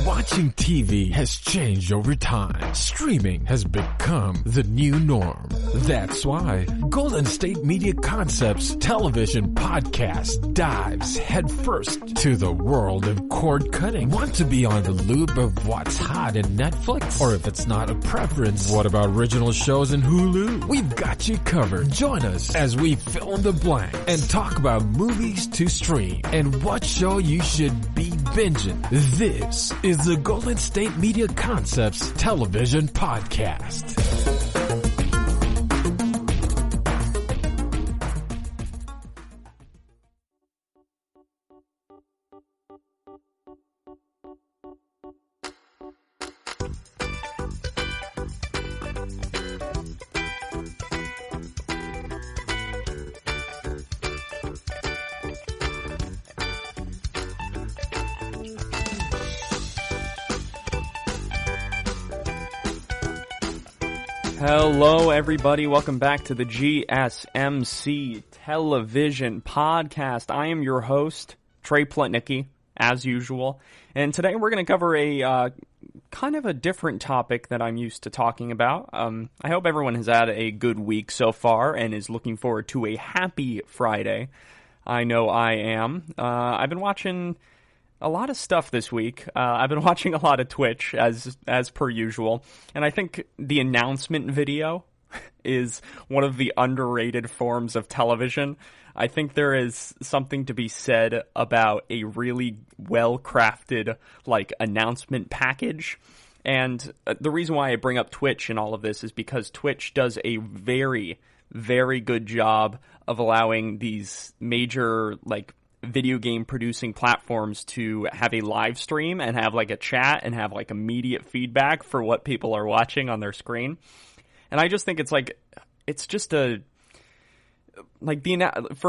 Watching TV has changed over time. Streaming has become the new norm. That's why Golden State Media Concepts television podcast dives headfirst to the world of cord cutting. Want to be on the loop of what's hot in Netflix? Or if it's not a preference, what about original shows in Hulu? We've got you covered. Join us as we fill in the blank and talk about movies to stream and what show you should be binging. This is the Golden State Media Concepts television podcast. Hello, everybody. Welcome back to the GSMC television podcast. I am your host, Trey, as usual. And today we're going to cover a kind of a different topic that I'm used to talking about. I hope everyone has had a good week so far and is looking forward to a happy Friday. I know I am. I've been watching a lot of stuff this week. I've been watching a lot of Twitch, as per usual, and I think the announcement video is one of the underrated forms of television. I think there is something to be said about a really well-crafted, announcement package, and the reason why I bring up Twitch in all of this is because Twitch does a very, very good job of allowing these major, video game producing platforms to have a live stream and have a chat and have immediate feedback for what people are watching on their screen. And I just think it's just for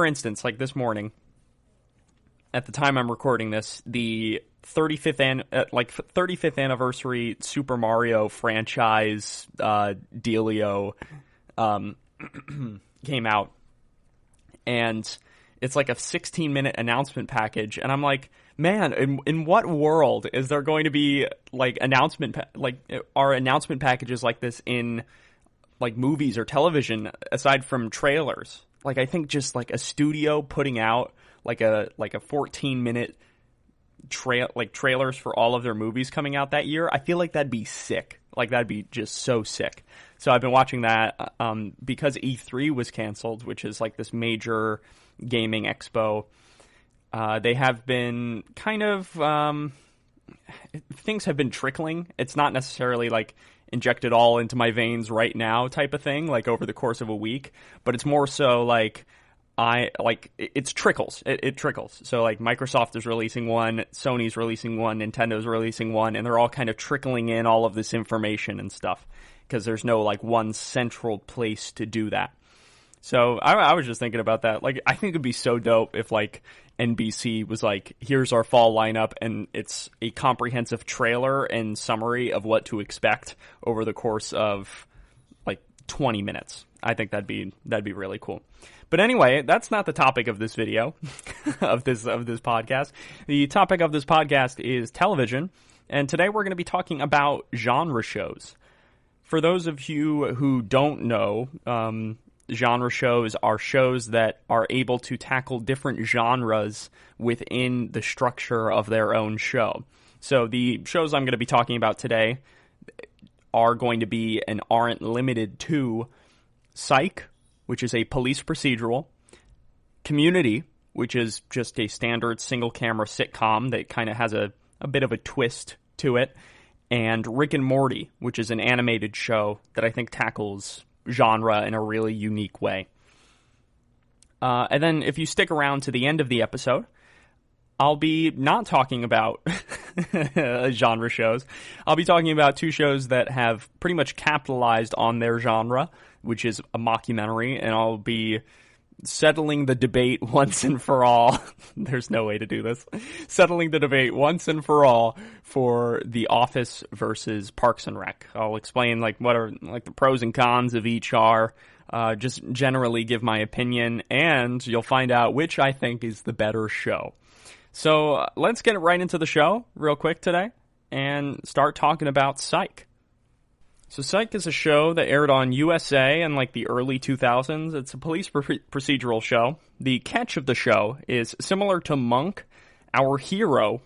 instance, this morning, at the time I'm recording this, the 35th anniversary Super Mario franchise dealio came out, and it's a 16-minute announcement package, and I'm like, man, in what world is there going to be are announcement packages like this in movies or television aside from trailers? I think just a studio putting out a 14-minute trailers for all of their movies coming out that year. I feel like that'd be sick. That'd be just so sick. So I've been watching that because E3 was canceled, which is this major gaming expo. They have been kind of things have been trickling. It's not necessarily injected all into my veins right now type of thing, over the course of a week, but it's more so it's trickles. It trickles. So Microsoft is releasing one, Sony's releasing one, Nintendo's releasing one, and they're all kind of trickling in all of this information and stuff because there's no one central place to do that. So I was just thinking about that. I think it'd be so dope if NBC was here's our fall lineup, and it's a comprehensive trailer and summary of what to expect over the course of 20 minutes. I think that'd be really cool. But anyway, that's not the topic of this video, of this podcast. The topic of this podcast is television, and today we're going to be talking about genre shows. For those of you who don't know, genre shows are shows that are able to tackle different genres within the structure of their own show. So the shows I'm going to be talking about today are going to be and aren't limited to Psych, which is a police procedural, Community, which is just a standard single-camera sitcom that kind of has a bit of a twist to it, and Rick and Morty, which is an animated show that I think tackles genre in a really unique way. And then if you stick around to the end of the episode, I'll be not talking about genre shows. I'll be talking about two shows that have pretty much capitalized on their genre, which is a mockumentary, and I'll be settling the debate once and for all. There's no way to do this. Settling the debate once and for all for The Office versus Parks and Rec. I'll explain what are the pros and cons of each are, just generally give my opinion, and you'll find out which I think is the better show. So let's get right into the show real quick today. and start talking about Psych. So Psych is a show that aired on USA in like the early 2000s. It's a police procedural show. The catch of the show is similar to Monk. Our hero,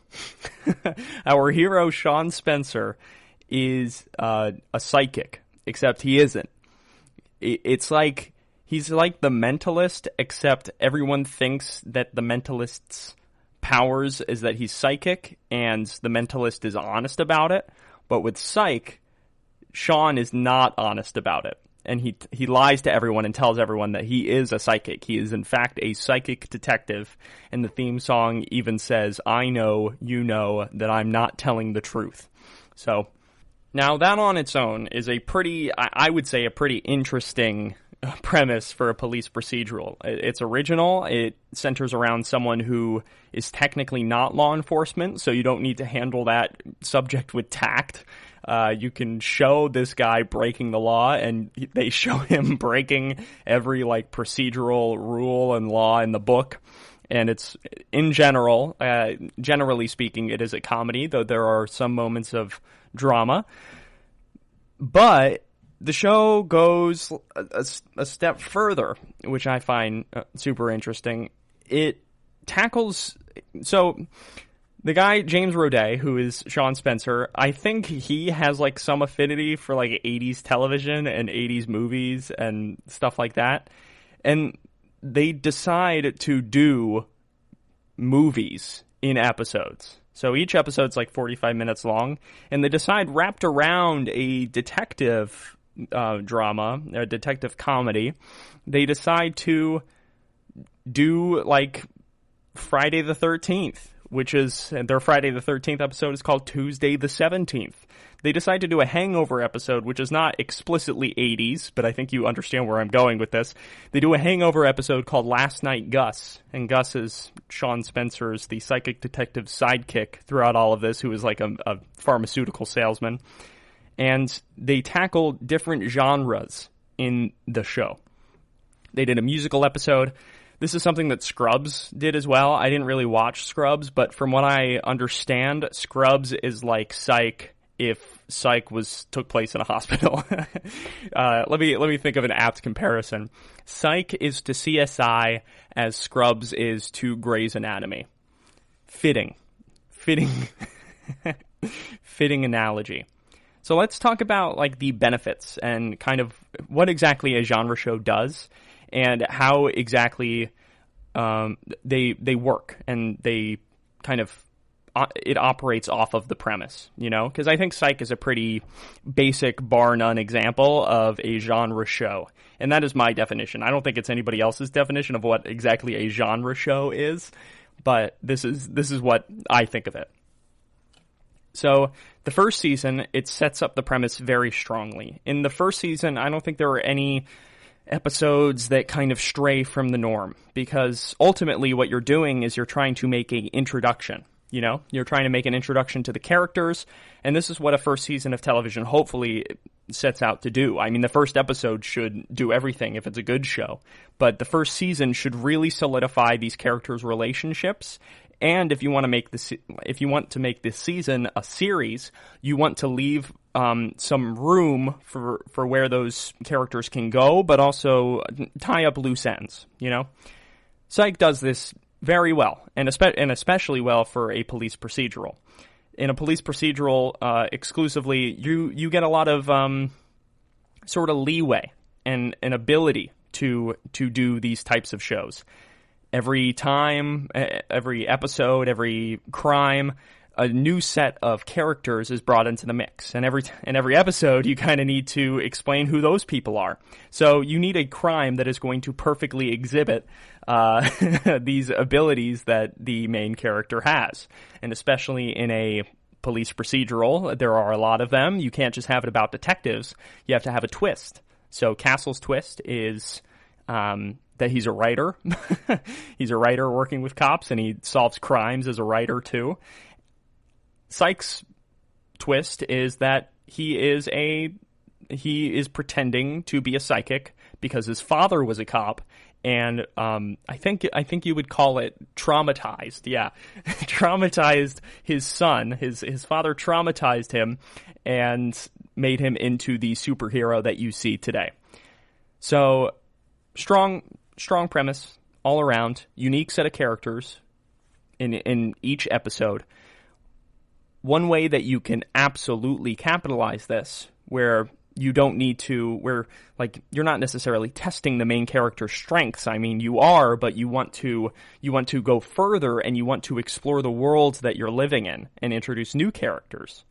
Sean Spencer, is a psychic, except he isn't. It's like he's like the Mentalist, except everyone thinks that the Mentalist's powers is that he's psychic, and the Mentalist is honest about it. But with Psych, Sean is not honest about it. And he lies to everyone and tells everyone that he is a psychic. He is, in fact, a psychic detective. And the theme song even says, I know, you know, that I'm not telling the truth. So, now that on its own is a pretty, I would say, a pretty interesting premise for a police procedural. It's original. It centers around someone who is technically not law enforcement, so you don't need to handle that subject with tact. You can show this guy breaking the law, and they show him breaking every like procedural rule and law in the book. And it's, in general, generally speaking, it is a comedy, though there are some moments of drama. But the show goes a step further, which I find super interesting. It tackles, so the guy, James Roday, who is Sean Spencer, I think he has like some affinity for like 80s television and 80s movies and stuff like that. And they decide to do movies in episodes. So each episode's like 45 minutes long, and they decide, wrapped around a detective drama, a detective comedy, they decide to do like Friday the 13th, which is, their Friday the 13th episode is called Tuesday the 17th. They decide to do a Hangover episode, which is not explicitly 80s, but I think you understand where I'm going with this. They do a Hangover episode called Last Night Gus, and Gus is Sean Spencer's, the psychic detective sidekick throughout all of this, who is like a pharmaceutical salesman. And they tackle different genres in the show. They did a musical episode. This is something that Scrubs did as well. I didn't really watch Scrubs, but from what I understand, Scrubs is like Psych if Psych took place in a hospital. Let me think of an apt comparison. Psych is to CSI as Scrubs is to Grey's Anatomy. Fitting analogy. So let's talk about like the benefits and kind of what exactly a genre show does and how exactly they work, and they kind of it operates off of the premise, you know? Because I think Psych is a pretty basic, bar none example of a genre show, and that is my definition. I don't think it's anybody else's definition of what exactly a genre show is, but this is what I think of it. So the first season, it sets up the premise very strongly. In the first season, I don't think there were any episodes that kind of stray from the norm, because ultimately what you're doing is you're trying to make an introduction. You know, you're trying to make an introduction to the characters, and this is what a first season of television hopefully sets out to do. I mean, the first episode should do everything if it's a good show, but the first season should really solidify these characters' relationships. And if you want to make this season a series, you want to leave some room for where those characters can go, but also tie up loose ends. You know, Psych does this very well, and especially well for a police procedural. In a police procedural, exclusively, you get a lot of sort of leeway and an ability to do these types of shows. Every time, every episode, every crime, a new set of characters is brought into the mix. And every episode, you kind of need to explain who those people are. So you need a crime that is going to perfectly exhibit these abilities that the main character has. And especially in a police procedural, there are a lot of them. You can't just have it about detectives. You have to have a twist. So Castle's twist is that he's a writer. He's a writer working with cops, and he solves crimes as a writer too. Psych's twist is that he is pretending to be a psychic because his father was a cop, and I think you would call it traumatized. Yeah, traumatized his son. His father traumatized him and made him into the superhero that you see today. So strong premise all around, unique set of characters in each episode. One way that you can absolutely capitalize this, where you don't need to, where like you're not necessarily testing the main character's strengths. I mean, you are, but you want to go further, and you want to explore the worlds that you're living in and introduce new characters.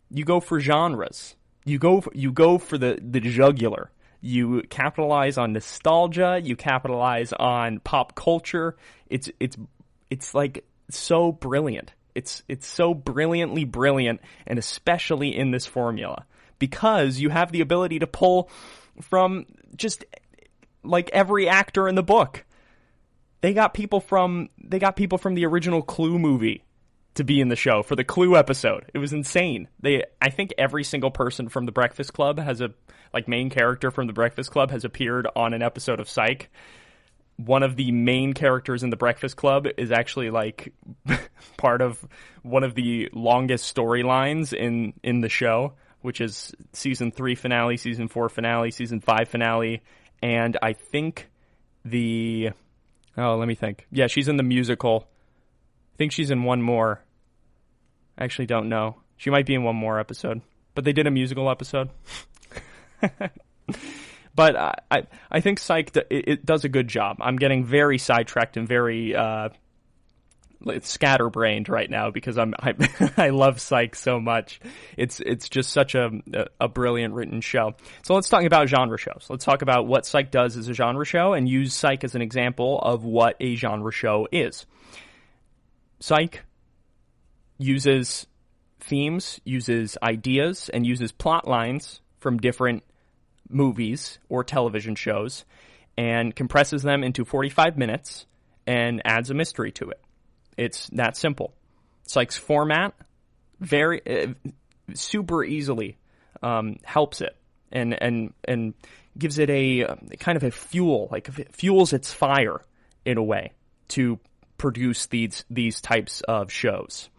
You go for genres. You go for the jugular. You capitalize on nostalgia. You capitalize on pop culture. It's like so brilliant. It's so brilliantly brilliant, and especially in this formula, because you have the ability to pull from just like every actor in the book. They got people from the original Clue movie to be in the show for the Clue episode. It was insane. I think every single person from The Breakfast Club main character from The Breakfast Club has appeared on an episode of Psych. One of the main characters in The Breakfast Club is actually like part of one of the longest storylines in the show, which is season 3 finale, season 4 finale, season 5 finale, and I think let me think. Yeah, she's in the musical. I think she's in one more. I actually don't know. She might be in one more episode, but they did a musical episode. But I think Psych, it does a good job. I'm getting very sidetracked and very scatterbrained right now because I love Psych so much. It's just such a brilliant written show. So let's talk about genre shows. Let's talk about what Psych does as a genre show and use Psych as an example of what a genre show is. Psych uses themes, uses ideas, and uses plot lines from different movies or television shows and compresses them into 45 minutes and adds a mystery to it. It's that simple. Psych's format very super easily helps it and gives it a kind of a fuel, like it fuels its fire in a way to produce these types of shows.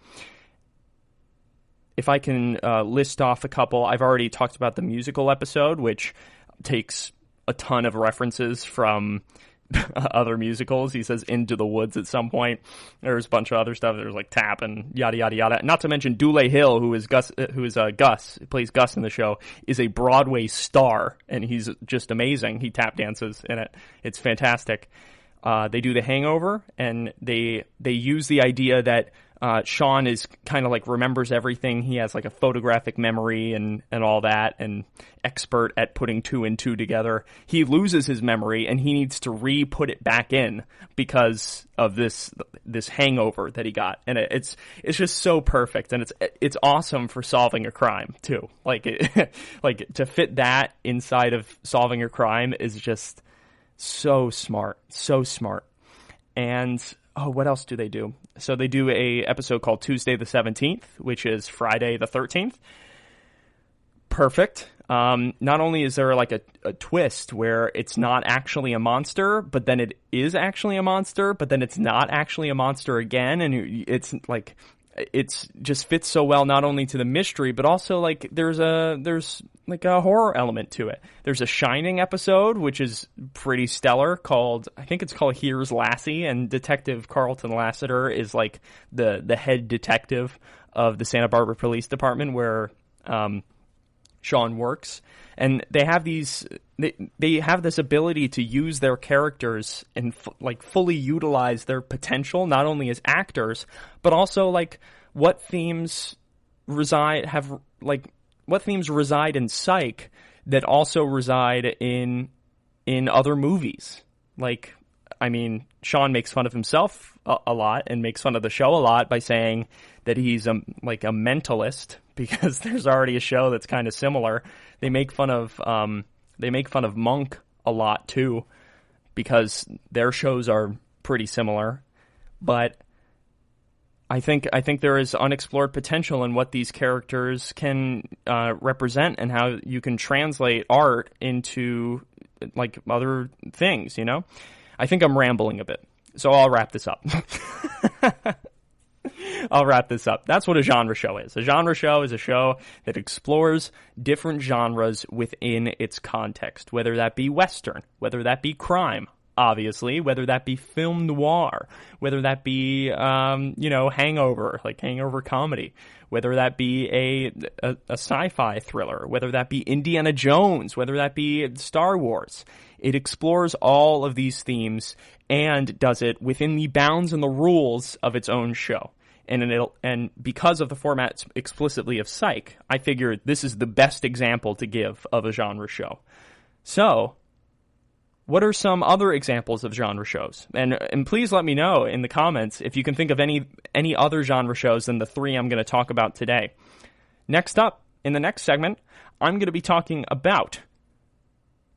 If I can list off a couple, I've already talked about the musical episode, which takes a ton of references from other musicals. He says Into the Woods at some point. There's a bunch of other stuff. There's like Tap and yada, yada, yada. Not to mention Dule Hill, who plays Gus in the show, is a Broadway star, and he's just amazing. He tap dances in it. It's fantastic. They do The Hangover, and they use the idea that Sean is kind of like remembers everything. He has like a photographic memory and all that, and expert at putting 2 and 2 together. He loses his memory and he needs to re-put it back in because of this hangover that he got. And it's just so perfect, and it's awesome for solving a crime too. Like like to fit that inside of solving a crime is just so smart. And what else do they do? So they do a episode called Tuesday the 17th, which is Friday the 13th. Perfect. Not only is there like a twist where it's not actually a monster, but then it is actually a monster, but then it's not actually a monster again, and it's like it's just fits so well not only to the mystery, but also like there's like a horror element to it. There's a Shining episode, which is pretty stellar, I think it's called Here's Lassie, and Detective Carlton Lassiter is like the head detective of the Santa Barbara Police Department where Sean works. And they have they have this ability to use their characters and fully utilize their potential, not only as actors, but also like what themes reside in Psych that also reside in other movies. Like, I mean, Sean makes fun of himself a lot and makes fun of the show a lot by saying that he's a mentalist, because there's already a show that's kind of similar. They make fun of Monk a lot too, because their shows are pretty similar. But I think there is unexplored potential in what these characters can represent, and how you can translate art into like other things, you know? I think I'm rambling a bit, so I'll wrap this up. That's what a genre show is. A genre show is a show that explores different genres within its context, whether that be Western, whether that be crime, obviously, whether that be film noir, whether that be, hangover, like hangover comedy, whether that be a sci-fi thriller, whether that be Indiana Jones, whether that be Star Wars. It explores all of these themes and does it within the bounds and the rules of its own show. And because of the format explicitly of Psych, I figured this is the best example to give of a genre show. So, what are some other examples of genre shows? And please let me know in the comments if you can think of any other genre shows than the three I'm going to talk about today. Next up, in the next segment, I'm going to be talking about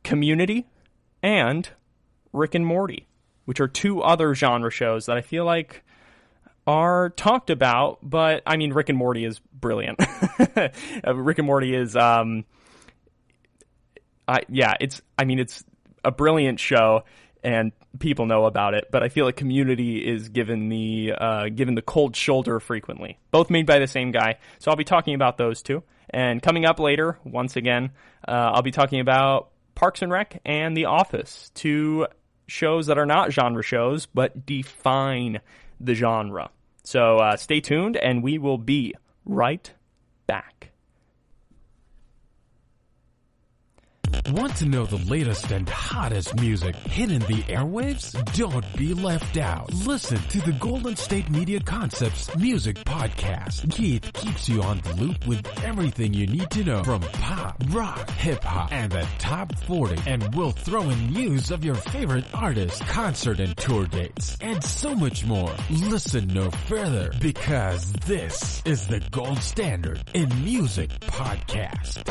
Community and Rick and Morty, which are two other genre shows that I feel like are talked about, but I mean, Rick and Morty is brilliant. Rick and Morty is, it's a brilliant show, and people know about it. But I feel like Community is given the cold shoulder frequently. Both made by the same guy, so I'll be talking about those two. And coming up later, once again, I'll be talking about Parks and Rec and The Office, two shows that are not genre shows but define the genre. So stay tuned, and we will be right back. Want to know the latest and hottest music hitting the airwaves? Don't be left out. Listen to the Golden State Media Concepts Music Podcast. Keith keeps you on the loop with everything you need to know from pop, rock, hip-hop, and the top 40. And we'll throw in news of your favorite artists, concert and tour dates, and so much more. Listen no further, because this is the gold standard in music podcast.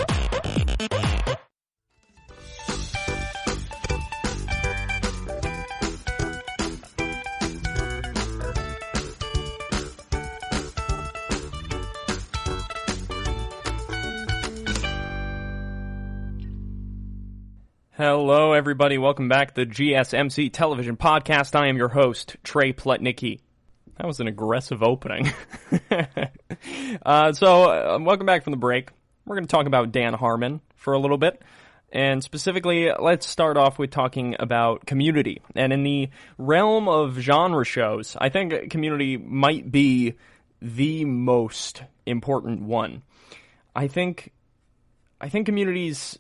Hello, everybody. Welcome back to the GSMC Television Podcast. I am your host, Trey Plutnicki. That was an aggressive opening. Welcome back from the break. We're going to talk about Dan Harmon for a little bit. And specifically, let's start off with talking about Community. And in the realm of genre shows, I think Community might be the most important one. I think Community's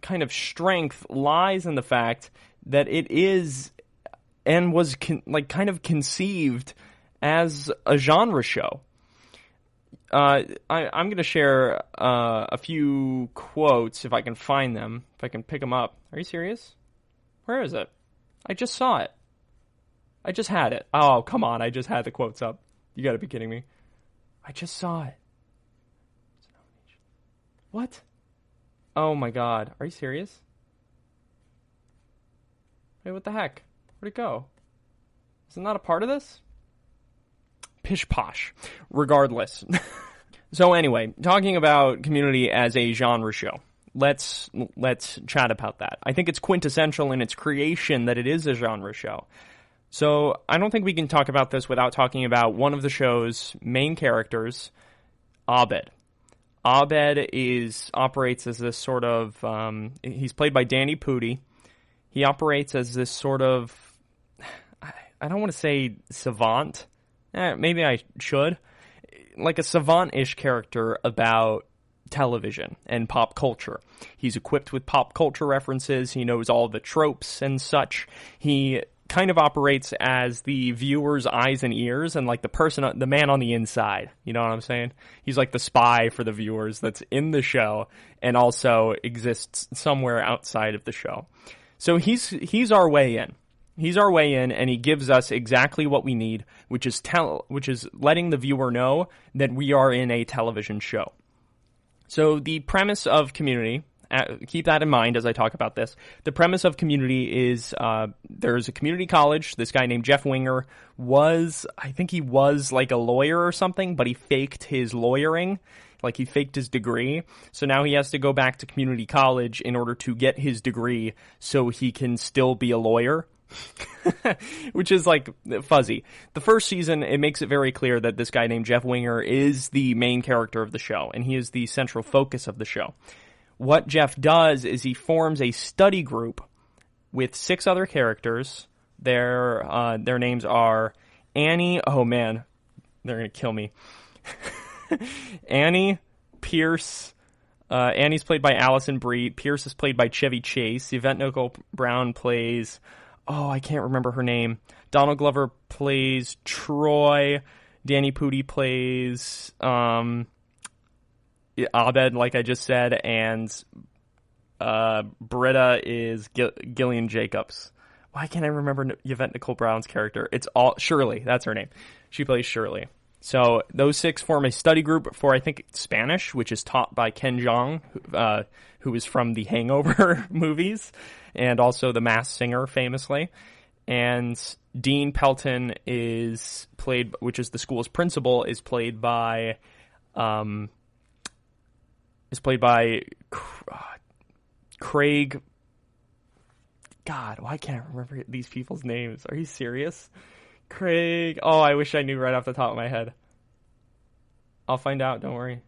kind of strength lies in the fact that it is and was kind of conceived as a genre show. I'm going to share a few quotes if I can find them, if I can pick them up. Are you serious? Where is it? I just saw it. I just had it. Oh, come on. I just had the quotes up. You got to be kidding me. I just saw it. What? Oh my god. Are you serious? Wait, what the heck? Where'd it go? Is it not a part of this? Pish posh. Regardless. So anyway, talking about Community as a genre show. Let's chat about that. I think it's quintessential in its creation that it is a genre show. So I don't think we can talk about this without talking about one of the show's main characters, Abed. Abed operates as this sort of, he's played by Danny Pudi. He operates as this sort of, I don't want to say savant. Maybe I should. Like a savant-ish character about television and pop culture. He's equipped with pop culture references. He knows all the tropes and such. He kind of operates as the viewer's eyes and ears and like the man on the inside. You know what I'm saying? He's like the spy for the viewers that's in the show and also exists somewhere outside of the show. So he's our way in. He's our way in, and he gives us exactly what we need, which is letting the viewer know that we are in a television show. So the premise of Community, keep that in mind as I talk about this. The premise of Community is there's a community college. This guy named Jeff Winger I think he was like a lawyer or something, but he faked his lawyering. Like he faked his degree. So now he has to go back to community college in order to get his degree so he can still be a lawyer. which is like fuzzy. The first season, it makes it very clear that this guy named Jeff Winger is the main character of the show, and he is the central focus of the show. What Jeff does is he forms a study group with 6 other characters. Their names are Annie. Oh man, they're gonna kill me. Annie, Pierce. Annie's played by Allison Brie. Pierce is played by Chevy Chase. Yvette Nicole Brown plays... Oh, I can't remember her name. Donald Glover plays Troy. Danny Pudi plays Abed, like I just said. And Britta is Gillian Jacobs. Why can't I remember Yvette Nicole Brown's character? It's all Shirley. That's her name. She plays Shirley. So those 6 form a study group for, I think, Spanish, which is taught by Ken Jeong, who is from the Hangover movies, and also The Masked Singer, famously. And Dean Pelton is played, which is the school's principal, is played by Craig. God, why can't I remember these people's names? Are you serious? Craig. Oh, I wish I knew right off the top of my head. I'll find out, don't worry.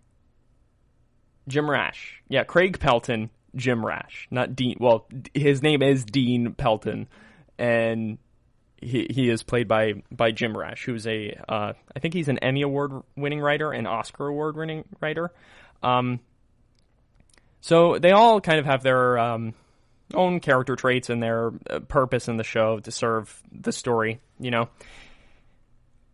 Jim Rash. Yeah, Craig Pelton, Jim Rash. Not Dean. Well, his name is Dean Pelton, and he is played by Jim Rash, who's I think he's an Emmy Award-winning writer and Oscar Award-winning writer. So they all kind of have their own character traits and their purpose in the show to serve the story, you know.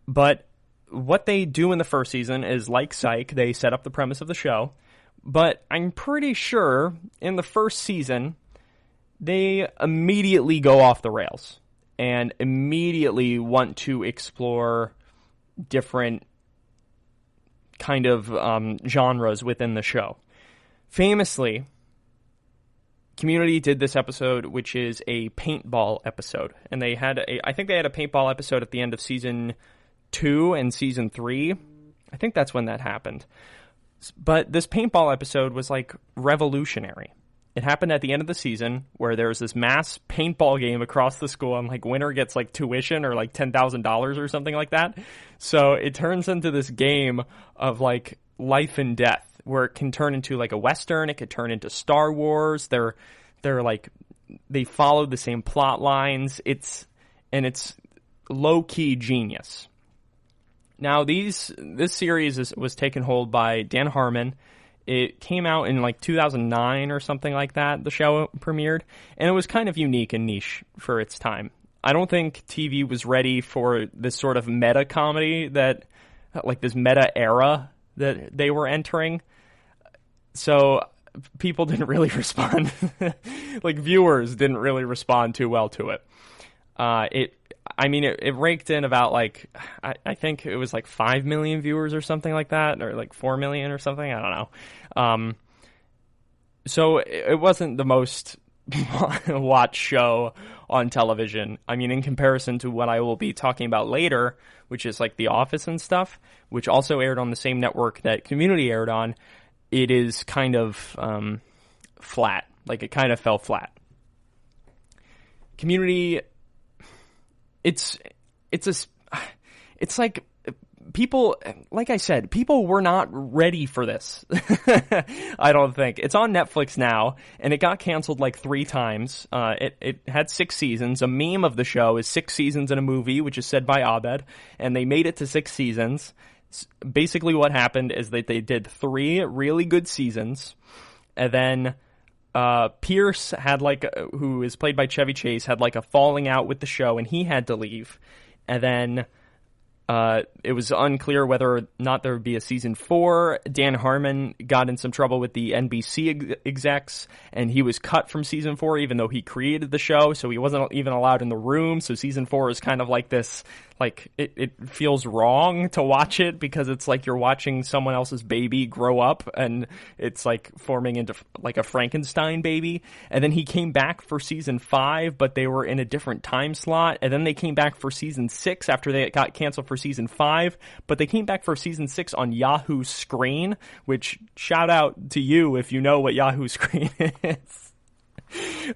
But what they do in the first season is, like Psych, they set up the premise of the show. But I'm pretty sure in the first season, they immediately go off the rails and immediately want to explore different kind of genres within the show. Famously, Community did this episode, which is a paintball episode. And I think they had a paintball episode at the end of season 2 and season 3. I think that's when that happened. But this paintball episode was like revolutionary. It happened at the end of the season where there was this mass paintball game across the school, and like winner gets like tuition or like $10,000 or something like that. So it turns into this game of like life and death, where it can turn into like a Western, it could turn into Star Wars. They're like, they follow the same plot lines. It's low key genius. Now this series was taken hold by Dan Harmon. It came out in like 2009 or something like that. The show premiered, and it was kind of unique and niche for its time. I don't think TV was ready for this sort of meta comedy that, like this meta era that they were entering. So people didn't really respond. Like viewers didn't really respond too well to it. It raked in about like, I think it was like 5 million viewers or something like that, or like 4 million or something. I don't know. So it wasn't the most watched show on television. I mean, in comparison to what I will be talking about later, which is like The Office and stuff, which also aired on the same network that Community aired on, it is kind of flat. Like it kind of fell flat. Community, it's like people, like I said, people were not ready for this. I don't think. It's on Netflix now, and it got canceled like 3 times. It had 6 seasons. A meme of the show is 6 seasons in a movie, which is said by Abed, and they made it to 6 seasons. Basically what happened is that they did 3 really good seasons, and then Pierce had who is played by Chevy Chase, had like a falling out with the show, and he had to leave. And then it was unclear whether or not there would be a season 4. Dan Harmon got in some trouble with the NBC execs, and he was cut from season 4, even though he created the show, so he wasn't even allowed in the room. So season 4 is kind of like this, like, it feels wrong to watch it, because it's like you're watching someone else's baby grow up, and it's like forming into like a Frankenstein baby. And then he came back for season 5, but they were in a different time slot. And then they came back for season 6 after they got canceled for season 5, but they came back for season 6 on Yahoo Screen, which, shout out to you if you know what Yahoo Screen is.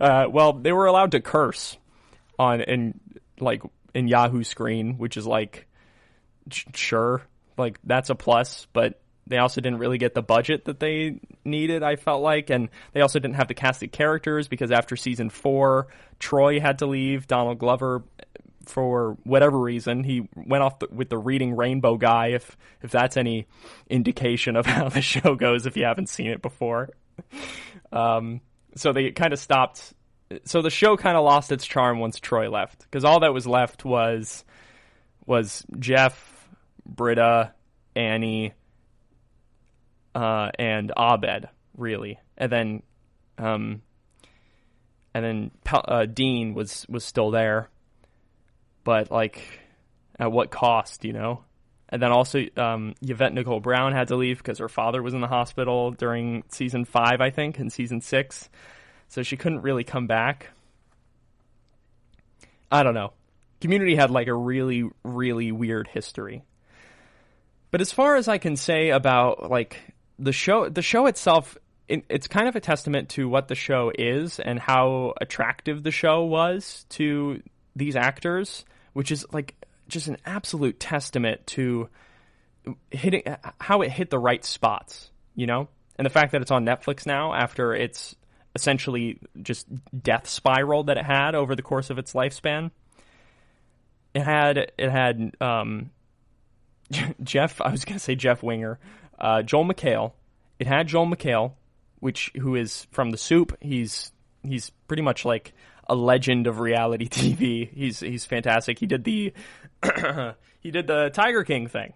Well, they were allowed to curse in Yahoo screen, which is like, sure, like that's a plus, but they also didn't really get the budget that they needed, I felt like, and they also didn't have the casted characters because after season 4, Troy had to leave. Donald Glover, for whatever reason, he went off with the Reading Rainbow guy, if that's any indication of how the show goes if you haven't seen it before. So they kind of stopped. So the show kind of lost its charm once Troy left, because all that was left was Jeff, Britta, Annie, and Abed, really, and then Dean was still there, but like at what cost, you know? And then also Yvette Nicole Brown had to leave because her father was in the hospital during season 5, I think, and season 6, so she couldn't really come back. I don't know. Community had like a really, really weird history. But as far as I can say about like the show itself, it's kind of a testament to what the show is and how attractive the show was to these actors, which is like just an absolute testament to hitting how it hit the right spots, you know? And the fact that it's on Netflix now after its essentially just death spiral that it had over the course of its lifespan. It had Jeff, I was going to say Jeff Winger, Joel McHale. It had Joel McHale, who is from The Soup. He's pretty much like a legend of reality TV. He's fantastic. He did the Tiger King thing.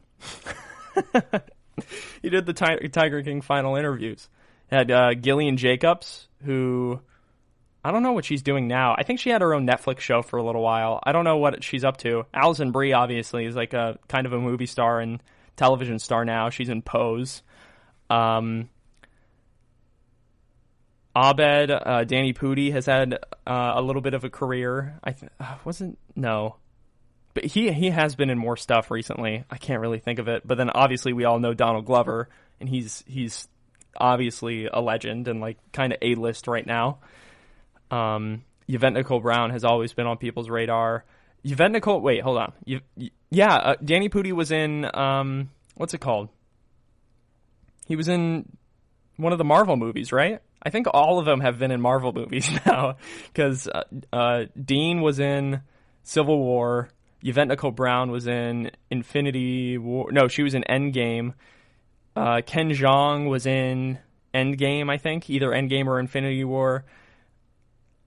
He did the Tiger King final interviews. It had Gillian Jacobs, who I don't know what she's doing now. I think she had her own Netflix show for a little while. I don't know what she's up to. Alison Brie, obviously, is like a kind of a movie star and television star now. She's in Pose. Abed, Danny Pudi has had a little bit of a career. But he has been in more stuff recently. I can't really think of it. But then obviously we all know Donald Glover, and he's obviously a legend and like kind of A-list right now. Yvette Nicole Brown has always been on people's radar. Danny Pudi was in what's it called? He was in one of the Marvel movies, right? I think all of them have been in Marvel movies now, because Dean was in Civil War. Yvette Nicole Brown was in Infinity War. No, she was in Endgame. Ken Jeong was in Endgame, I think. Either Endgame or Infinity War.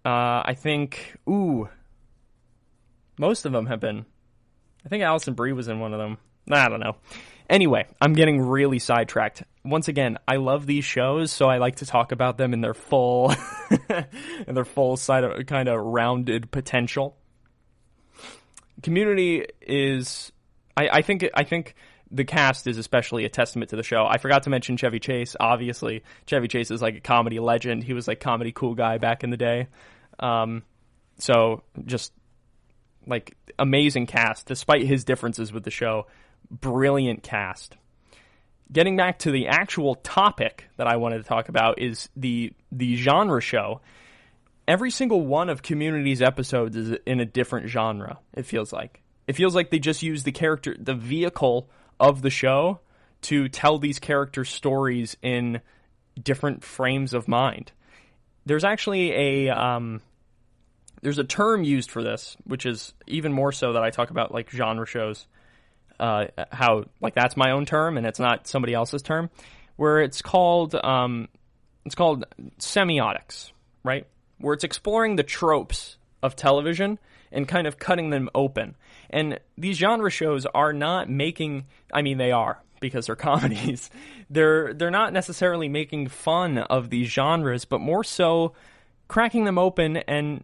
I think, most of them have been. I think Alison Brie was in one of them. I don't know. Anyway, I'm getting really sidetracked. Once again, I love these shows, so I like to talk about them in their full, side of kind of rounded potential. Community is, I think the cast is especially a testament to the show. I forgot to mention Chevy Chase. Obviously, Chevy Chase is like a comedy legend. He was like comedy cool guy back in the day. So just like amazing cast, despite his differences with the show. Brilliant cast. Getting back to the actual topic that I wanted to talk about is the genre show. Every single one of Community's episodes is in a different genre, it feels like. It feels like they just use the vehicle of the show to tell these character stories in different frames of mind. There's actually there's a term used for this, which is even more so that I talk about like genre shows. How like that's my own term and it's not somebody else's term, where it's called semiotics, right? Where it's exploring the tropes of television and kind of cutting them open. And these genre shows are not making, I mean they are because they're comedies. They're not necessarily making fun of these genres, but more so cracking them open and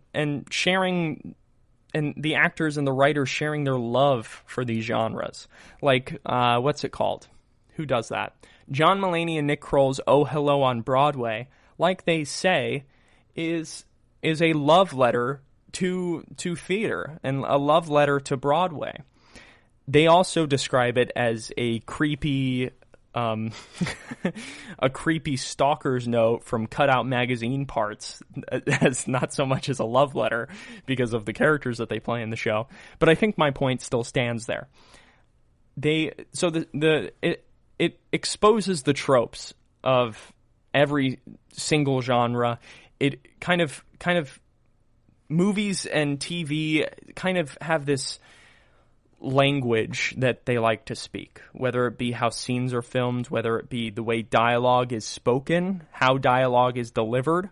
sharing, and the actors and the writers sharing their love for these genres. Like, what's it called? Who does that? John Mulaney and Nick Kroll's Oh Hello on Broadway, like they say, is a love letter to theater and a love letter to Broadway. They also describe it as a creepy a creepy stalker's note from cutout magazine parts, as not so much as a love letter because of the characters that they play in the show. But I think my point still stands there. It exposes the tropes of every single genre. It kind of movies and TV kind of have this language that they like to speak, whether it be how scenes are filmed, whether it be the way dialogue is spoken, how dialogue is delivered.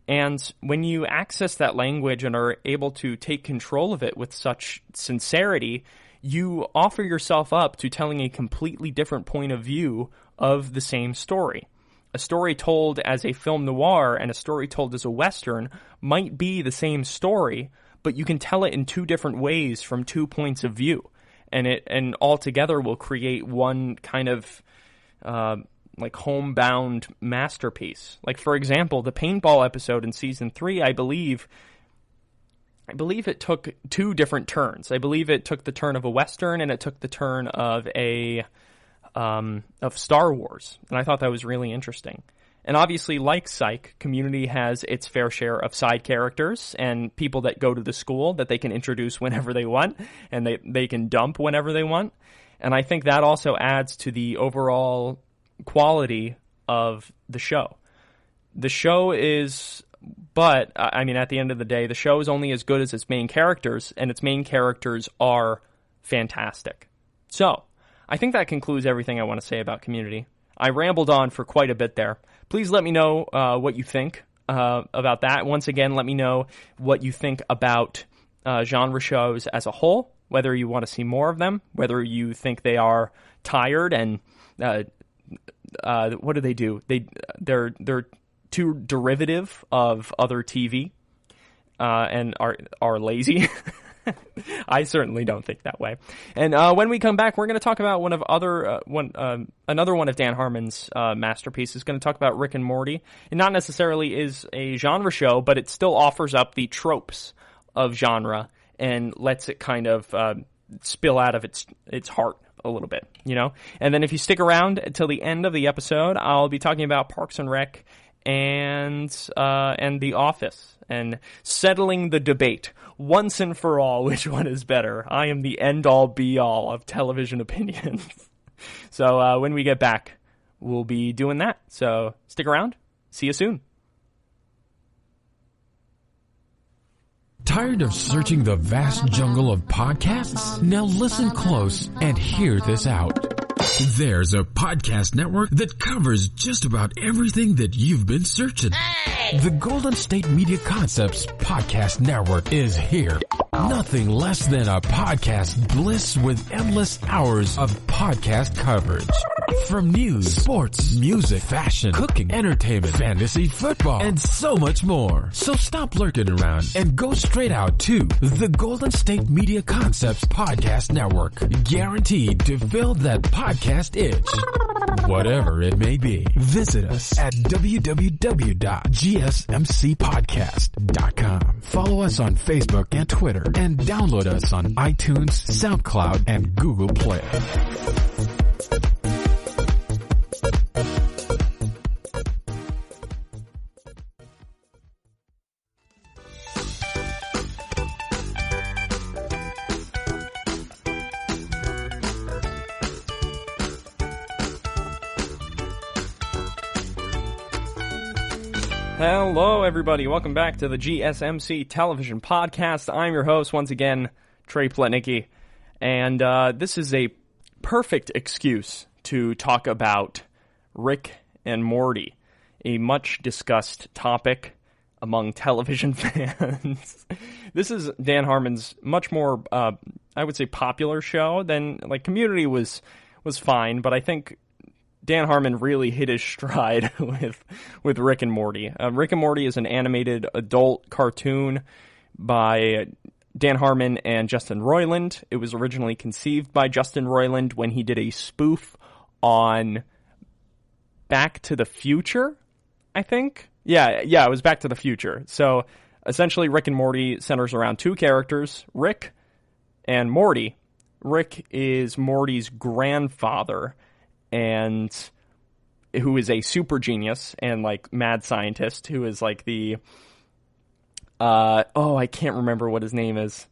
And when you access that language and are able to take control of it with such sincerity, you offer yourself up to telling a completely different point of view of the same story. A story told as a film noir and a story told as a Western might be the same story, but you can tell it in two different ways from 2 points of view. And all together will create one kind of like homebound masterpiece. Like, for example, the paintball episode in season 3, I believe it took two different turns. I believe it took the turn of a Western and it took the turn of of Star Wars. And I thought that was really interesting. And obviously, like Psych, Community has its fair share of side characters and people that go to the school that they can introduce whenever they want and they can dump whenever they want. And I think that also adds to the overall quality of the show. The show is, but, I mean, at the end of the day, the show is only as good as its main characters, and its main characters are fantastic. So, I think that concludes everything I want to say about Community. I rambled on for quite a bit there. Please let me know what you think about that. Once again, let me know what you think about genre shows as a whole, whether you want to see more of them, whether you think they are tired and what do? They're too derivative of other TV and are lazy. I certainly don't think that way. And when we come back, we're going to talk about another one of Dan Harmon's masterpieces. Going to talk about Rick and Morty. It not necessarily is a genre show, but it still offers up the tropes of genre and lets it kind of spill out of its heart a little bit, you know? And then if you stick around until the end of the episode, I'll be talking about Parks and Rec and The Office and settling the debate once and for all, which one is better. I am the end-all, be-all of television opinions. So when we get back, we'll be doing that. So stick around. See you soon. Tired of searching the vast jungle of podcasts? Now listen close and hear this out. There's a podcast network that covers just about everything that you've been searching. Hey! The Golden State Media Concepts Podcast Network is here. Nothing less than a podcast bliss with endless hours of podcast coverage. From news, sports, music, fashion, cooking, entertainment, fantasy, football, and so much more. So stop lurking around and go straight out to the Golden State Media Concepts Podcast Network. Guaranteed to fill that podcast itch. Whatever it may be. Visit us at www.gsmcpodcast.com. Follow us on Facebook and Twitter and download us on iTunes, SoundCloud, and Google Play. Hello, everybody. Welcome back to the GSMC Television Podcast. I'm your host, once again, Trey Pletnicki. And this is a perfect excuse to talk about Rick and Morty, a much-discussed topic among television fans. This is Dan Harmon's much more, I would say, popular show than, like, Community was fine, but I think Dan Harmon really hit his stride with Rick and Morty. Rick and Morty is an animated adult cartoon by Dan Harmon and Justin Roiland. It was originally conceived by Justin Roiland when he did a spoof on Back to the Future, I think. Yeah, it was Back to the Future. So essentially Rick and Morty centers around two characters, Rick and Morty. Rick is Morty's grandfather, and who is a super genius and like mad scientist, who is like the I can't remember what his name is.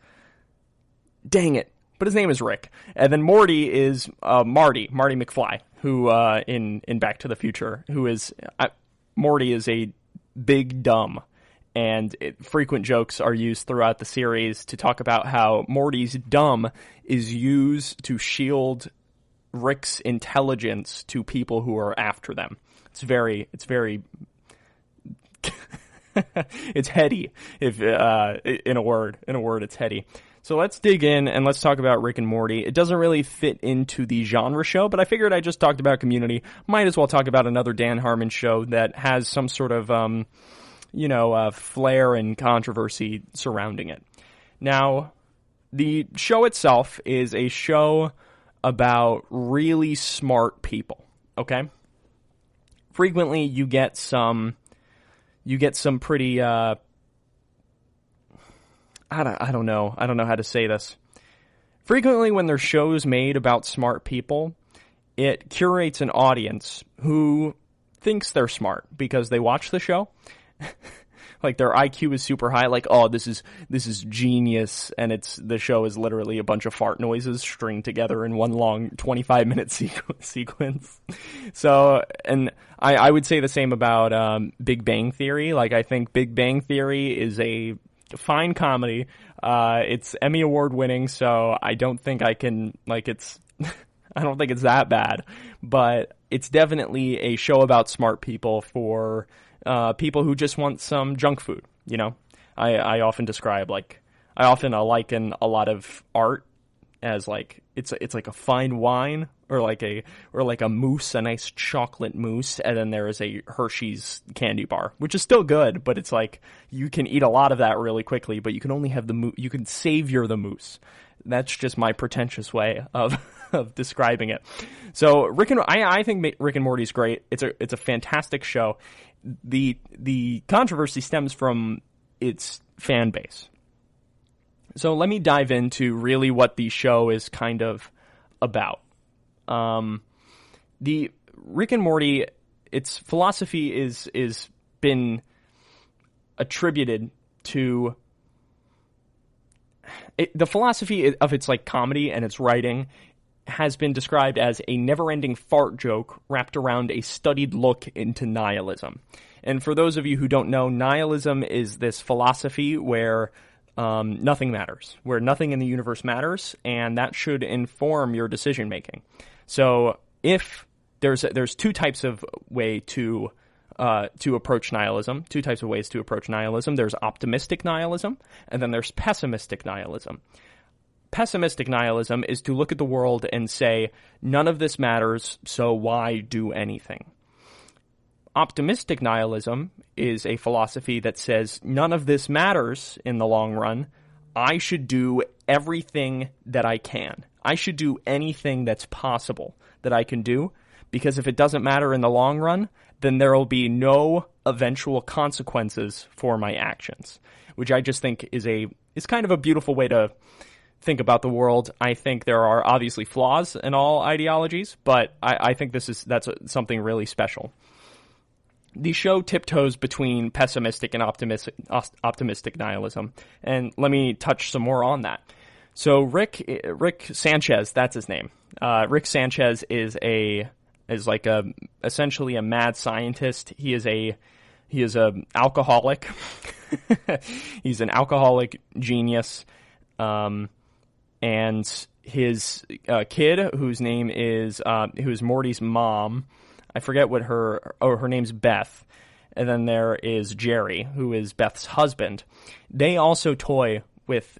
Dang it. But his name is Rick. And then Morty is Marty McFly, who in Back to the Future, who is Morty is a big dumb. And frequent jokes are used throughout the series to talk about how Morty's dumb is used to shield Rick's intelligence to people who are after them. It's very it's heady. If in a word, it's heady. So let's dig in and let's talk about Rick and Morty. It doesn't really fit into the genre show, but I figured I just talked about Community. Might as well talk about another Dan Harmon show that has some sort of flair and controversy surrounding it. Now, the show itself is a show about really smart people, okay? Frequently, you get some pretty, I don't know how to say this. Frequently, when there's shows made about smart people, it curates an audience who thinks they're smart because they watch the show. Like their IQ is super high, like, oh, this is genius, and the show is literally a bunch of fart noises stringed together in one long 25-minute sequence. So, and I would say the same about Big Bang Theory. Like, I think Big Bang Theory is a fine comedy. It's Emmy Award winning, so I don't think I can, like, I don't think it's that bad, but it's definitely a show about smart people for people who just want some junk food, you know? I often describe, like, I often liken a lot of art as, like, it's like a fine wine, or like a mousse, a nice chocolate mousse, and then there is a Hershey's candy bar, which is still good, but it's like, you can eat a lot of that really quickly, but you can only have you can savor the mousse. That's just my pretentious way of describing it. So I think Rick and Morty's great. It's a fantastic show. The controversy stems from its fan base. So let me dive into really what the show is kind of about. The Rick and Morty, its philosophy is been attributed to the philosophy of its like comedy and its writing has been described as a never-ending fart joke wrapped around a studied look into nihilism. And for those of you who don't know, nihilism is this philosophy where nothing matters, where nothing in the universe matters, and that should inform your decision-making. So if there's two types of way to approach nihilism, two types of ways to approach nihilism. There's optimistic nihilism, and then there's pessimistic nihilism. Pessimistic nihilism is to look at the world and say, none of this matters, so why do anything? Optimistic nihilism is a philosophy that says, none of this matters in the long run. I should do everything that I can. I should do anything that's possible that I can do, because if it doesn't matter in the long run, then there will be no eventual consequences for my actions, which I just think is kind of a beautiful way to think about the world. I think there are obviously flaws in all ideologies, but I think that's something really special. The show tiptoes between pessimistic and optimistic nihilism, and let me touch some more on that. So Rick Sanchez, that's his name. Rick Sanchez is essentially a mad scientist. He is a alcoholic. He's an alcoholic genius. And his kid, whose Morty's mom, I forget what her name's Beth, and then there is Jerry, who is Beth's husband. They also toy with